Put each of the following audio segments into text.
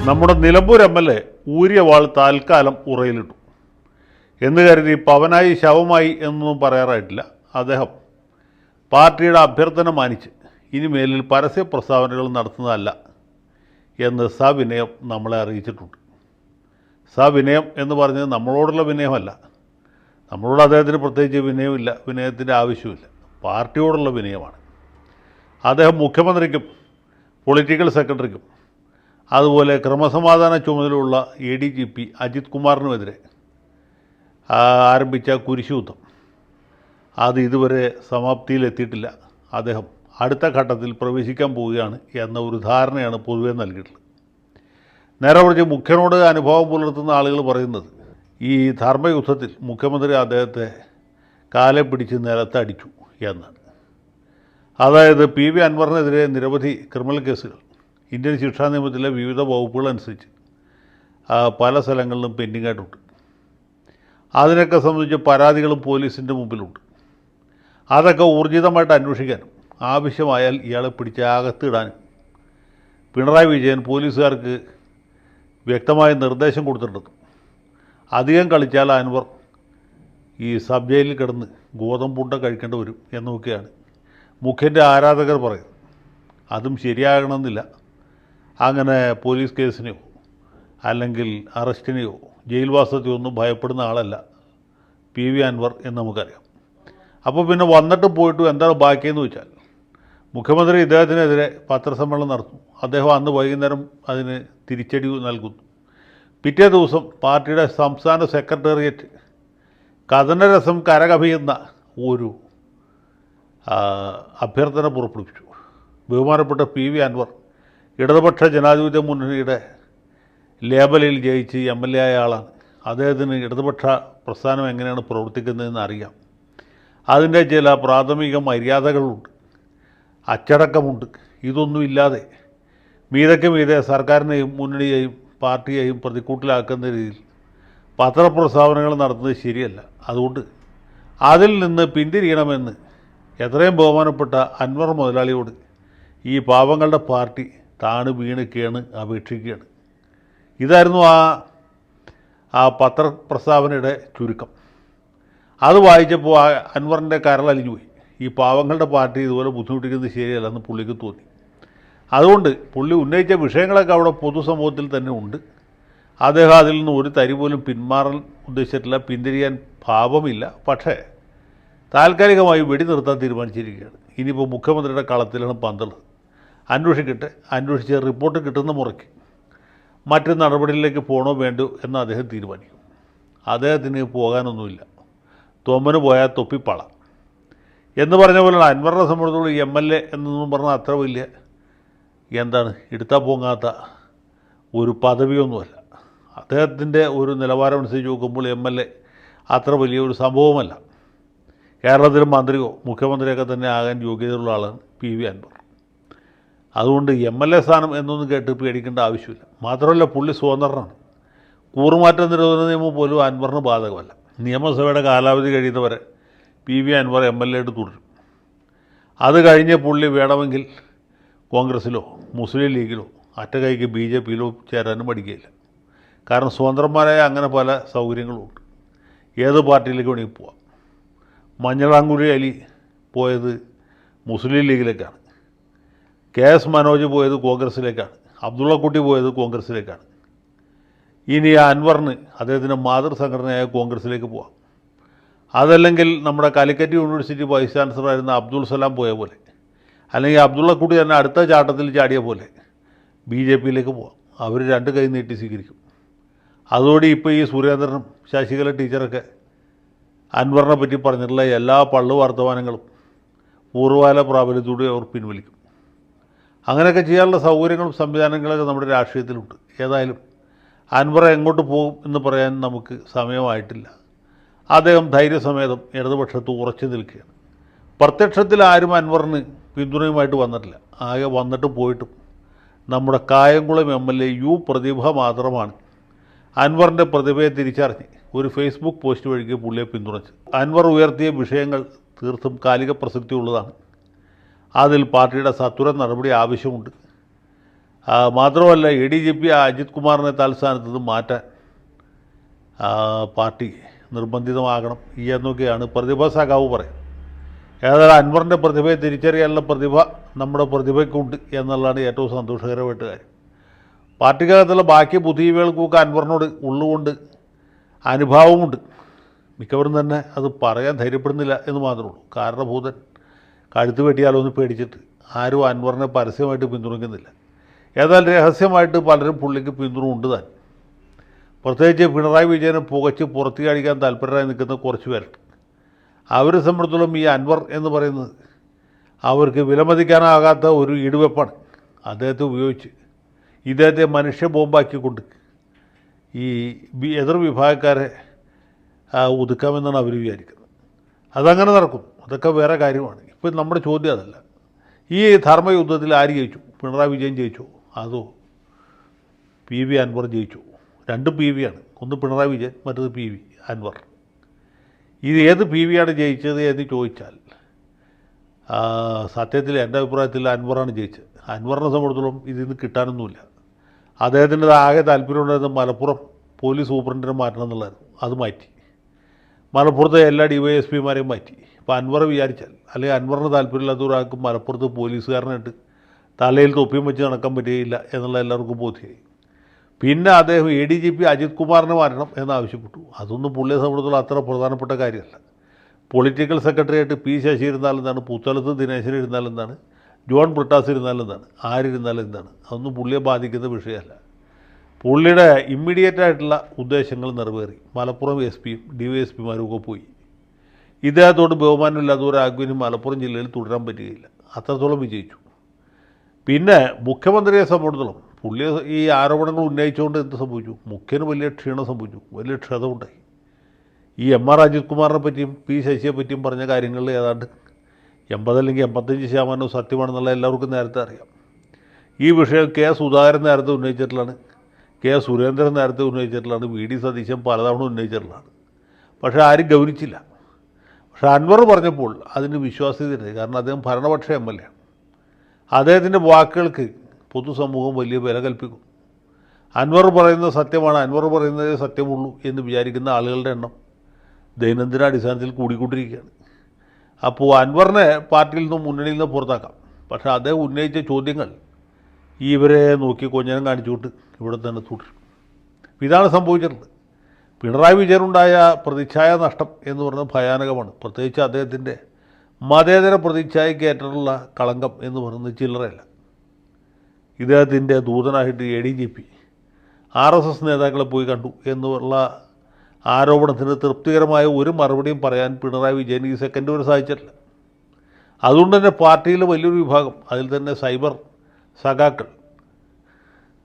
നമ്മുടെ നിലമ്പൂർ എം.എൽ.എ ഊരിയ വാൾ താൽക്കാലം ഉറയിലിട്ടു എന്ന് കരുതി പവനായി ശവമായി എന്നൊന്നും പറയാറായിട്ടില്ല. അദ്ദേഹം പാർട്ടിയുടെ അഭ്യർത്ഥന മാനിച്ച് ഇനി മേലിൽ പരസ്യ പ്രസ്താവനകൾ നടത്തുന്നതല്ല എന്ന് സവിനയം നമ്മളെ അറിയിച്ചിട്ടുണ്ട്. സവിനയം എന്ന് പറഞ്ഞത് നമ്മളോടുള്ള വിനയമല്ല, നമ്മളോട് അദ്ദേഹത്തിന് പ്രത്യേകിച്ച് വിനയമില്ല, വിനയത്തിൻ്റെ ആവശ്യമില്ല, പാർട്ടിയോടുള്ള വിനയമാണ്. അദ്ദേഹം മുഖ്യമന്ത്രിക്കും പൊളിറ്റിക്കൽ സെക്രട്ടറിക്കും അതുപോലെ ക്രമസമാധാന ചുമതലയുള്ള ADGP അജിത് കുമാറിനുമെതിരെ ആരംഭിച്ച കുരിശുയുദ്ധം അത് ഇതുവരെ സമാപ്തിയിലെത്തിയിട്ടില്ല. അദ്ദേഹം അടുത്ത ഘട്ടത്തിൽ പ്രവേശിക്കാൻ പോവുകയാണ് എന്ന ഒരു ധാരണയാണ് പൊതുവെ നൽകിയിട്ടുള്ളത്. നേരെ മറിച്ച് മുഖ്യനോട് അനുഭവം പുലർത്തുന്ന ആളുകൾ പറയുന്നത് ഈ ധർമ്മയുദ്ധത്തിൽ മുഖ്യമന്ത്രി അദ്ദേഹത്തെ കാലെ പിടിച്ച് നിലത്തടിച്ചു എന്നാണ്. അതായത് PV അൻവറിനെതിരെ നിരവധി ക്രിമിനൽ കേസുകൾ ഇന്ത്യൻ ശിക്ഷാ നിയമത്തിലെ വിവിധ വകുപ്പുകളനുസരിച്ച് പല സ്ഥലങ്ങളിലും പെൻഡിംഗ് ആയിട്ടുണ്ട്. അതിനൊക്കെ സംബന്ധിച്ച് പരാതികളും പോലീസിൻ്റെ മുമ്പിലുണ്ട്. അതൊക്കെ ഊർജിതമായിട്ട് അന്വേഷിക്കാനും ആവശ്യമായാൽ ഇയാളെ പിടിച്ച് അകത്തിടാനും പിണറായി വിജയൻ പോലീസുകാർക്ക് വ്യക്തമായ നിർദ്ദേശം കൊടുത്തിട്ടുണ്ട്. അധികം കളിച്ചാൽ അൻവർ ഈ സബ് ജയിലിൽ കിടന്ന് ഗോതമ്പുണ്ട കഴിക്കേണ്ടി വരും എന്നൊക്കെയാണ് മുഖ്യൻ്റെ ആരാധകർ പറയുന്നത്. അതും ശരിയാകണമെന്നില്ല. അങ്ങനെ പോലീസ് കേസിനെയോ അല്ലെങ്കിൽ അറസ്റ്റിനെയോ ജയിൽവാസത്തെയോ ഒന്നും ഭയപ്പെടുന്ന ആളല്ല PV അൻവർ എന്ന് നമുക്കറിയാം. അപ്പോൾ പിന്നെ വന്നിട്ട് പോയിട്ടും എന്താണ് ബാക്കിയെന്ന് വെച്ചാൽ മുഖ്യമന്ത്രി ഇദ്ദേഹത്തിനെതിരെ പത്രസമ്മേളനം നടത്തുന്നു. അദ്ദേഹം അന്ന് വൈകുന്നേരം അതിന് തിരിച്ചടി നൽകുന്നു. പിറ്റേ ദിവസം പാർട്ടിയുടെ സംസ്ഥാന സെക്രട്ടേറിയറ്റ് കഥനരസം കരകവിയുന്ന ഒരു അഭ്യർത്ഥന പുറപ്പെടുവിച്ചു. ബഹുമാനപ്പെട്ട PV അൻവർ ഇടതുപക്ഷ ജനാധിപത്യ മുന്നണിയുടെ ലേബലിൽ ജയിച്ച് MLA ആയ ആളാണ്. അദ്ദേഹത്തിന് ഇടതുപക്ഷ പ്രസ്ഥാനം എങ്ങനെയാണ് പ്രവർത്തിക്കുന്നതെന്ന് അറിയാം. അതിൻ്റെ ചില പ്രാഥമിക മര്യാദകളുണ്ട്, അച്ചടക്കമുണ്ട്. ഇതൊന്നുമില്ലാതെ മീതയ്ക്ക് മീതെ സർക്കാരിനെയും മുന്നണിയെയും പാർട്ടിയെയും പ്രതിക്കൂട്ടിലാക്കുന്ന രീതിയിൽ പത്രപ്രസ്താവനകൾ നടത്തുന്നത് ശരിയല്ല. അതുകൊണ്ട് അതിൽ നിന്ന് പിന്തിരിയണമെന്ന് എത്രയും ബഹുമാനപ്പെട്ട അൻവർ മുതലാളിയോട് ഈ പാവങ്ങളുടെ പാർട്ടി താണ് വീണ് കേണ് അപേക്ഷിക്കുകയാണ്. ഇതായിരുന്നു ആ പത്രപ്രസ്താവനയുടെ ചുരുക്കം. അത് വായിച്ചപ്പോൾ അൻവറിൻ്റെ കരളലിഞ്ഞു പോയി. ഈ പാവങ്ങളുടെ പാർട്ടി ഇതുപോലെ ബുദ്ധിമുട്ടിക്കുന്നത് ശരിയല്ലെന്ന് പുള്ളിക്ക് തോന്നി. അതുകൊണ്ട് പുള്ളി ഉന്നയിച്ച വിഷയങ്ങളൊക്കെ അവിടെ പൊതുസമൂഹത്തിൽ തന്നെ ഉണ്ട്. അദ്ദേഹം അതിൽ നിന്ന് ഒരു തരി പോലും പിന്മാറാൻ ഉദ്ദേശിച്ചിട്ടില്ല, പിന്തിരിയാൻ ഭാവമില്ല. പക്ഷേ താൽക്കാലികമായി വെടിനിർത്താൻ തീരുമാനിച്ചിരിക്കുകയാണ്. ഇനിയിപ്പോൾ മുഖ്യമന്ത്രിയുടെ കളത്തിലാണ് പന്തള്. അന്വേഷിക്കട്ടെ, അന്വേഷിച്ച് റിപ്പോർട്ട് കിട്ടുന്ന മുറയ്ക്ക് മറ്റ് നടപടികളിലേക്ക് പോകണോ വേണ്ടോ എന്ന് അദ്ദേഹം തീരുമാനിക്കും. അദ്ദേഹത്തിന് പോകാനൊന്നുമില്ല, തൊമ്മന് പോയാൽ തൊപ്പിപ്പള എന്ന് പറഞ്ഞ പോലെയാണ് അൻവറിനെ സംബന്ധിച്ചുള്ള MLA എന്നൊന്നും പറഞ്ഞാൽ അത്ര വലിയ എന്താണ് എടുത്താൽ പോകാത്ത ഒരു പദവിയൊന്നുമല്ല. അദ്ദേഹത്തിൻ്റെ ഒരു നിലവാരം അനുസരിച്ച് നോക്കുമ്പോൾ MLA അത്ര വലിയൊരു സംഭവമല്ല. കേരളത്തിൽ മന്ത്രിയോ മുഖ്യമന്ത്രിയൊക്കെ തന്നെ ആകാൻ യോഗ്യതയുള്ള ആളാണ് PV അൻവർ. അതുകൊണ്ട് MLA സ്ഥാനം എന്നൊന്നും കേട്ട് പേടിക്കേണ്ട ആവശ്യമില്ല. മാത്രമല്ല പുള്ളി സ്വതന്ത്രനാണ്. കൂറുമാറ്റ നിരോധന നിയമം പോലും അൻവറിന് ബാധകമല്ല. നിയമസഭയുടെ കാലാവധി കഴിയുന്നവരെ PV അൻവർ MLA ആയിട്ട് തുടരും. അത് കഴിഞ്ഞ് പുള്ളി വേണമെങ്കിൽ കോൺഗ്രസ്സിലോ മുസ്ലിം ലീഗിലോ അറ്റകൈക്ക് BJPയിലോ ചേരാനും മടിക്കുകയില്ല. കാരണം സ്വതന്ത്രന്മാരായ അങ്ങനെ പല സൗകര്യങ്ങളുമുണ്ട്. ഏത് പാർട്ടിയിലേക്ക് വേണമെങ്കിൽ പോവാം. മഞ്ഞളാങ്കുഴി അലി പോയത് മുസ്ലിം ലീഗിലേക്കാണ്, KS മനോജ് പോയത് കോൺഗ്രസ്സിലേക്കാണ്, അബ്ദുള്ളക്കുട്ടി പോയത് കോൺഗ്രസ്സിലേക്കാണ്. ഇനി അൻവറിന് അദ്ദേഹത്തിൻ്റെ മാതൃസംഘടനയായ കോൺഗ്രസ്സിലേക്ക് പോവാം. അതല്ലെങ്കിൽ നമ്മുടെ കാലിക്കറ്റ് യൂണിവേഴ്സിറ്റി വൈസ് ചാൻസലറായിരുന്ന അബ്ദുൾ സലാം പോയ പോലെ, അല്ലെങ്കിൽ അബ്ദുള്ളക്കുട്ടി തന്നെ അടുത്ത ചാട്ടത്തിൽ ചാടിയ പോലെ BJPയിലേക്ക് പോവാം. അവർ രണ്ട് കൈ നീട്ടി സ്വീകരിക്കും. അതോടെ ഇപ്പോൾ ഈ സുരേന്ദ്രനും ശശികല ടീച്ചറൊക്കെ അൻവറിനെ പറ്റി പറഞ്ഞിട്ടുള്ള എല്ലാ പള്ളു വർത്തമാനങ്ങളും പൂർവ്വകാല പ്രാബല്യത്തോടെ അവർ പിൻവലിക്കും. അങ്ങനെയൊക്കെ ചെയ്യാനുള്ള സൗകര്യങ്ങളും സംവിധാനങ്ങളൊക്കെ നമ്മുടെ രാഷ്ട്രീയത്തിലുണ്ട്. ഏതായാലും അൻവർ എങ്ങോട്ട് പോകും എന്ന് പറയാൻ നമുക്ക് സമയമായിട്ടില്ല. അദ്ദേഹം ധൈര്യസമേതം ഇടതുപക്ഷത്ത് ഉറച്ചു നിൽക്കുകയാണ്. പ്രത്യക്ഷത്തിൽ ആരും അൻവറിന് പിന്തുണയുമായിട്ട് വന്നിട്ടില്ല. ആകെ വന്നിട്ട് പോയിട്ടും നമ്മുടെ കായംകുളം MLA U പ്രതിഭ മാത്രമാണ് അൻവറിൻ്റെ പ്രതിഭയെ തിരിച്ചറിഞ്ഞ് ഒരു ഫേസ്ബുക്ക് പോസ്റ്റ് വഴിക്ക് പുള്ളിയെ പിന്തുണച്ച്. അൻവർ ഉയർത്തിയ വിഷയങ്ങൾ തീർത്തും കാലിക പ്രസക്തിയുള്ളതാണ്. അതിൽ പാർട്ടിയുടെ സത്വര നടപടി ആവശ്യമുണ്ട്. മാത്രമല്ല ADGP അജിത് കുമാറിനെ തൽസ്ഥാനത്ത് നിന്ന് മാറ്റാൻ പാർട്ടി നിർബന്ധിതമാകണം എന്നൊക്കെയാണ് പ്രതിഭ സഖാവ് പറയുന്നത്. ഏതായാലും അൻവറിൻ്റെ പ്രതിഭയെ തിരിച്ചറിയാനുള്ള പ്രതിഭ നമ്മുടെ പ്രതിഭയ്ക്കുണ്ട് എന്നുള്ളതാണ് ഏറ്റവും സന്തോഷകരമായിട്ട് കാര്യം. പാർട്ടിക്കകത്തുള്ള ബാക്കി ബുദ്ധിജീവികൾക്കൊക്കെ അൻവറിനോട് ഉള്ളുകൊണ്ട് അനുഭാവമുണ്ട്. മിക്കവരും തന്നെ അത് പറയാൻ ധൈര്യപ്പെടുന്നില്ല എന്ന് മാത്രമേ ഉള്ളൂ. കാരണഭൂതൻ കഴുത്ത് വെട്ടിയാലോ എന്ന് പേടിച്ചിട്ട് ആരും അൻവറിനെ പരസ്യമായിട്ട് പിന്തുണയ്ക്കുന്നില്ല. ഏതായാലും രഹസ്യമായിട്ട് പലരും പുള്ളിക്ക് പിന്തുണ ഉണ്ട് താൻ. പ്രത്യേകിച്ച് പിണറായി വിജയനെ പുകച്ച് പുറത്തു കാണിക്കാൻ താല്പര്യമായി നിൽക്കുന്ന കുറച്ച് പേരുണ്ട്. അവരെ സംബന്ധിച്ചിടത്തോളം ഈ അൻവർ എന്ന് പറയുന്നത് അവർക്ക് വിലമതിക്കാനാകാത്ത ഒരു ഈടുവെപ്പാണ്. അദ്ദേഹത്തെ ഉപയോഗിച്ച് ഇദ്ദേഹത്തെ മനുഷ്യ ബോംബാക്കിക്കൊണ്ട് ഈ എതിർ വിഭാഗക്കാരെ ഒതുക്കാമെന്നാണ് അവർ വിചാരിക്കുന്നത്. അതങ്ങനെ നടക്കും. അതൊക്കെ വേറെ കാര്യമാണ്. ഇപ്പം നമ്മുടെ ചോദ്യം അതല്ല. ഈ ധർമ്മയുദ്ധത്തിൽ ആര് ജയിച്ചു? പിണറായി വിജയൻ ജയിച്ചു, അതോ PV അൻവർ ജയിച്ചു? രണ്ട് PV ആണ്. ഒന്ന് പിണറായി വിജയൻ, മറ്റത് PV അൻവർ. ഇത് ഏത് PV ആണ് ജയിച്ചത് എന്ന് ചോദിച്ചാൽ സത്യത്തിൽ എൻ്റെ അഭിപ്രായത്തിൽ അൻവറാണ് ജയിച്ചത്. അൻവറിനെ സംബന്ധിച്ചിടത്തോളം ഇതിന്ന് കിട്ടാനൊന്നുമില്ല. അദ്ദേഹത്തിൻ്റെ ആകെ താല്പര്യമുണ്ടായിരുന്നത് മലപ്പുറം പോലീസ് സൂപ്രണ്ടിനെ മാറ്റണം എന്നുള്ളതായിരുന്നു. അത് മാറ്റി. മലപ്പുറത്തെ എല്ലാ DYSPമാരെയും മാറ്റി. ഇപ്പോൾ അൻവർ വിചാരിച്ചാൽ, അല്ലെങ്കിൽ അൻവറിന് താല്പര്യമില്ലാത്ത ഒരാൾക്ക് മലപ്പുറത്ത് പോലീസുകാരനായിട്ട് തലയിൽ തൊപ്പിയും വെച്ച് നടക്കാൻ പറ്റുകയില്ല എന്നുള്ള എല്ലാവർക്കും ബോധ്യമായി. പിന്നെ അദ്ദേഹം ADGP അജിത് കുമാറിനെ മാറ്റണം എന്നാവശ്യപ്പെട്ടു. അതൊന്നും പുള്ളിയെ സംബന്ധിച്ചിടത്തോളം അത്ര പ്രധാനപ്പെട്ട കാര്യമല്ല. പൊളിറ്റിക്കൽ സെക്രട്ടറിയായിട്ട് P ശശി ഇരുന്നാലെന്താണ്, പുത്തലത്ത് ദിനേശൻ ഇരുന്നാലെന്താണ്, ജോൺ ബ്രിട്ടാസ് ഇരുന്നാലെന്താണ്, ആരിരുന്നാലും എന്താണ്, അതൊന്നും പുള്ളിയെ ബാധിക്കുന്ന വിഷയമല്ല. പുള്ളിയുടെ ഇമ്മീഡിയറ്റ് ആയിട്ടുള്ള ഉദ്ദേശങ്ങൾ നിറവേറി. മലപ്പുറം SPയും DYSPമാരും ഒക്കെ പോയി. ഇദ്ദേഹത്തോട് ബഹുമാനമില്ലാത്ത ഒരാഗ്വിന് മലപ്പുറം ജില്ലയിൽ തുടരാൻ പറ്റുകയില്ല. അത്രത്തോളം വിജയിച്ചു. പിന്നെ മുഖ്യമന്ത്രിയെ സംബന്ധിച്ചിടത്തോളം പുള്ളി ഈ ആരോപണങ്ങൾ ഉന്നയിച്ചുകൊണ്ട് എന്ത് സംഭവിച്ചു? മുഖ്യന് വലിയ ക്ഷീണം സംഭവിച്ചു, വലിയ ക്ഷതമുണ്ടായി. ഈ MR അജിത് കുമാറിനെ പറ്റിയും P ശശിയെ പറ്റിയും പറഞ്ഞ കാര്യങ്ങളിൽ ഏതാണ്ട് 80 അല്ലെങ്കിൽ 85% സത്യമാണെന്നുള്ള എല്ലാവർക്കും നേരത്തെ അറിയാം. ഈ വിഷയം K സുധാകരൻ നേരത്തെ ഉന്നയിച്ചിട്ടുള്ളതാണ്, K സുരേന്ദ്രൻ നേരത്തെ ഉന്നയിച്ചിട്ടുള്ളതാണ്, VD സതീശൻ പലതവണ ഉന്നയിച്ചിട്ടുള്ളതാണ്. പക്ഷേ ആരും ഗൗനിച്ചില്ല. പക്ഷേ അൻവർ പറഞ്ഞപ്പോൾ അതിന് വിശ്വാസ്യതയുണ്ട്. കാരണം അദ്ദേഹം ഭരണപക്ഷ MLA ആണ്. അദ്ദേഹത്തിൻ്റെ വാക്കുകൾക്ക് പൊതുസമൂഹം വലിയ വില കൽപ്പിക്കും. അൻവർ പറയുന്നത് സത്യമാണ്, അൻവർ പറയുന്നതേ സത്യമുള്ളൂ എന്ന് വിചാരിക്കുന്ന ആളുകളുടെ എണ്ണം ദൈനംദിനാടിസ്ഥാനത്തിൽ കൂടിക്കൊണ്ടിരിക്കുകയാണ്. അപ്പോൾ അൻവറിനെ പാർട്ടിയിൽ നിന്നും മുന്നണിയിൽ നിന്ന് പുറത്താക്കാം. പക്ഷേ അദ്ദേഹം ഉന്നയിച്ച ചോദ്യങ്ങൾ ഇവരെ നോക്കി കൊഞ്ഞനം കാണിച്ചുകൊണ്ട് ഇവിടെ തന്നെ തുടരും. ഇതാണ് സംഭവിച്ചിട്ടുള്ളത്. പിണറായി വിജയനുണ്ടായ പ്രതിച്ഛായ നഷ്ടം എന്ന് പറയുന്നത് ഭയാനകമാണ്. പ്രത്യേകിച്ച് അദ്ദേഹത്തിൻ്റെ മതേതര പ്രതിച്ഛായക്കേറ്റുള്ള കളങ്കം എന്ന് പറയുന്നത് ചില്ലറയല്ല. ഇദ്ദേഹത്തിൻ്റെ ദൂതനായിട്ട് ADGP RSS നേതാക്കളെ പോയി കണ്ടു എന്നുള്ള ആരോപണത്തിന് തൃപ്തികരമായ ഒരു മറുപടിയും പറയാൻ പിണറായി വിജയൻ ഈ സെക്കൻഡ് വരെ സാധിച്ചിട്ടില്ല. അതുകൊണ്ട് തന്നെ പാർട്ടിയിൽ വലിയൊരു വിഭാഗം, അതിൽ തന്നെ സൈബർ സഖാക്കൾ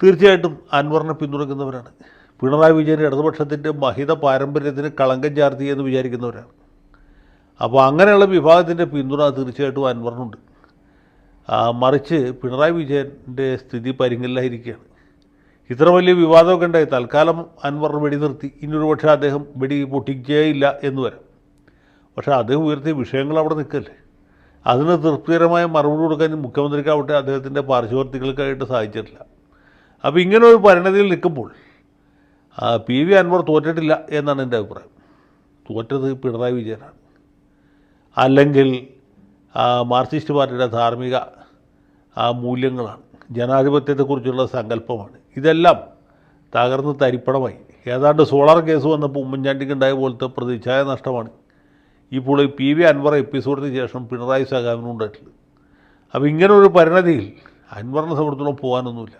തീർച്ചയായിട്ടും അൻവറിനെ പിന്തുണയ്ക്കുന്നവരാണ്. പിണറായി വിജയൻ ഇടതുപക്ഷത്തിൻ്റെ മഹിത പാരമ്പര്യത്തിന് കളങ്കം ചാർത്തി എന്ന് വിചാരിക്കുന്നവരാണ്. അപ്പോൾ അങ്ങനെയുള്ള വിഭാഗത്തിൻ്റെ പിന്തുണ തീർച്ചയായിട്ടും അൻവറിനുണ്ട്. മറിച്ച് പിണറായി വിജയൻ്റെ സ്ഥിതി പരിങ്ങലിലായിരിക്കുകയാണ്. ഇത്ര വലിയ വിവാദമൊക്കെ ഉണ്ടായി. തൽക്കാലം അൻവർ വെടി നിർത്തി. ഇനിയൊരു പക്ഷേ അദ്ദേഹം വെടി പൊട്ടിക്കുകയില്ല എന്ന് വരാം. പക്ഷേ അദ്ദേഹം ഉയർത്തിയ വിഷയങ്ങൾ അവിടെ നിൽക്കല്ലേ. അതിന് തൃപ്തികരമായ മറുപടി കൊടുക്കാൻ മുഖ്യമന്ത്രിക്കാവട്ടെ അദ്ദേഹത്തിൻ്റെ പാർശ്വവർത്തികൾക്കായിട്ട് സാധിച്ചിട്ടില്ല. അപ്പോൾ ഇങ്ങനൊരു പരിണതിയിൽ നിൽക്കുമ്പോൾ PV അൻവർ തോറ്റിട്ടില്ല എന്നാണ് എൻ്റെ അഭിപ്രായം. തോറ്റത് പിണറായി വിജയനാണ്. അല്ലെങ്കിൽ മാർക്സിസ്റ്റ് പാർട്ടിയുടെ ധാർമ്മിക മൂല്യങ്ങളാണ്, ജനാധിപത്യത്തെക്കുറിച്ചുള്ള സങ്കല്പമാണ്. ഇതെല്ലാം തകർന്ന് തരിപ്പണമായി. ഏതാണ്ട് സോളാർ കേസ് വന്നപ്പോൾ ഉമ്മൻചാണ്ടിക്കുണ്ടായ പോലത്തെ പ്രതിച്ഛായ നഷ്ടമാണ് ഇപ്പോൾ ഈ PV അൻവർ എപ്പിസോഡിന് ശേഷം പിണറായി സഖാവിനുണ്ടായിട്ടുള്ളത്. അപ്പോൾ ഇങ്ങനൊരു പരിണതിയിൽ അൻവറിനെ സംബന്ധിച്ചിടത്തോളം പോകാനൊന്നുമില്ല.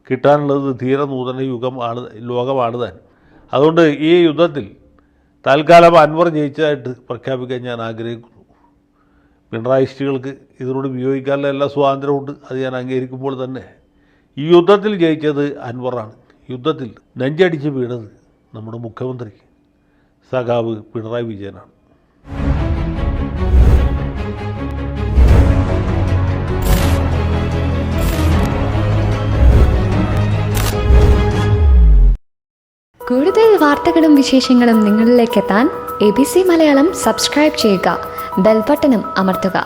കിട്ടാനുള്ളത് തീരെ നൂതന ലോകമാണ് താൻ. അതുകൊണ്ട് ഈ യുദ്ധത്തിൽ തൽക്കാലം അൻവർ ജയിച്ചതായിട്ട് പ്രഖ്യാപിക്കാൻ ഞാൻ ആഗ്രഹിക്കുന്നു. പിണറായിസ്റ്റുകൾക്ക് ഇതിനോട് വിയോജിക്കാനുള്ള എല്ലാ സ്വാതന്ത്ര്യമുണ്ട്, അത് ഞാൻ അംഗീകരിക്കുമ്പോൾ തന്നെ ഈ യുദ്ധത്തിൽ ജയിച്ചത് അൻവറാണ്. യുദ്ധത്തിൽ നെഞ്ചടിച്ച് വീണത് നമ്മുടെ മുഖ്യമന്ത്രി സഖാവ് പിണറായി വിജയനാണ്. കൂടുതൽ വാർത്തകളും വിശേഷങ്ങളും നിങ്ങളിലേക്ക് എത്താൻ ABC മലയാളം സബ്സ്ക്രൈബ് ചെയ്യുക, ബെൽ ബട്ടണും അമർത്തുക.